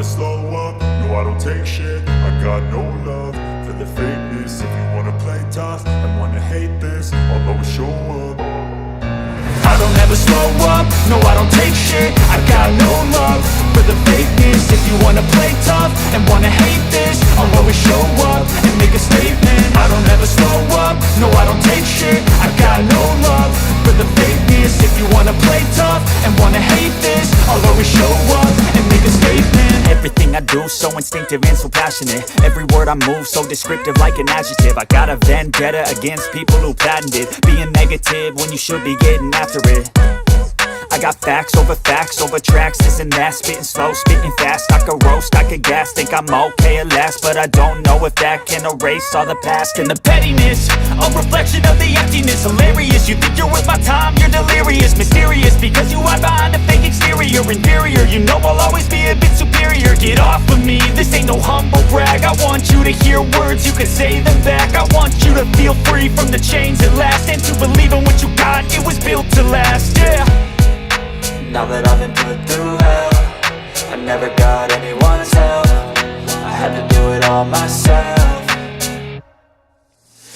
never slow up, no I don't take shit. I got no love for the fakeness. If you wanna play tough and wanna hate this, I'll always show up. I don't ever slow up, no I don't take shit. I got no love for the fakeness. If you wanna play tough and wanna hate this, I'll always show up and make a statement. I don't ever slow up, no I don't take shit. I got no love for the fakeness. If you wanna play tough and wanna hate this, I'll always show up and make a statement. Everything I do so instinctive and so passionate. Every word I move so descriptive like an adjective. I got a vendetta against people who patented being negative when you should be getting after it. I got facts over tracks, this and that. Spitting slow, spitting fast. I could roast, I could gas. Think I'm okay at last, but I don't know if that can erase all the past. And the pettiness, a reflection of the emptiness. Hilarious, you think you're worth my time, you're delirious. Mysterious, because you hide behind a fake exterior. Inferior, you know I'll always be a bit superior. Get off of me, this ain't no humble brag. I want you to hear words, you can say them back. I want you to feel free from the chains at last, and to believe in what you got, it was built to last, yeah. Now that I've been put through hell, I never got anyone's help. I had to do it all myself.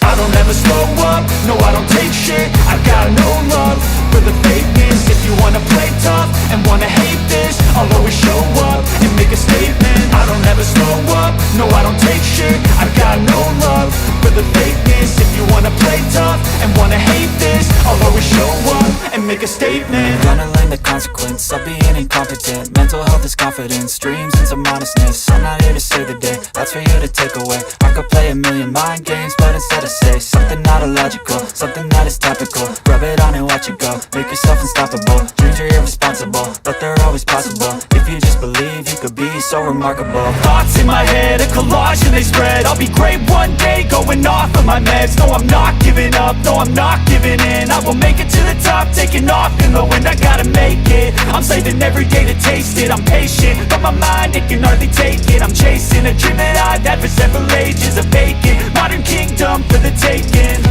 I don't ever slow up, no I don't take shit. I got no love for the fakeness. If you wanna play tough and wanna hate this, I'll always show up and make a statement. I don't ever slow up, no I don't take shit. I got no love for the fakeness. If you wanna play tough and wanna hate this, I'll always show up and make a statement. Gonna learn the consequence of being incompetent. Mental health is confidence, dreams and some honestness. I'm not here to save the day, that's for you to take away. I could play a million mind games, but instead I say something not illogical, something that is topical. Rub it on and watch it go, make yourself unstoppable. Dreams are irresponsible, but they're always possible. If you just believe, you could be so remarkable. Thoughts in my head, a collage and they spread. I'll be great one day, going off of my meds. No, I'm not giving up, no, I'm not giving in. I will make it to the top, taking off in the wind. I gotta make it, I'm saving every day to taste it. I'm patient, but my mind, it can hardly take it. I'm chasing a dream that I've had for several ages. A vacant, modern kingdom for the taking.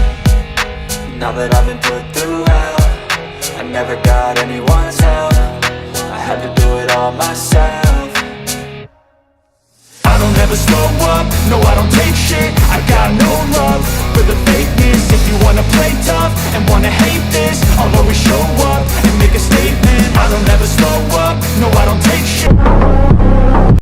Now that I've been put through hell, I never got anyone's help. I had to do it all myself. I don't ever slow up, no I don't take shit. I got no love for the fakeness. If you wanna play tough and wanna hate this, I'll always show up and make a statement. I don't ever slow up, no I don't take shit.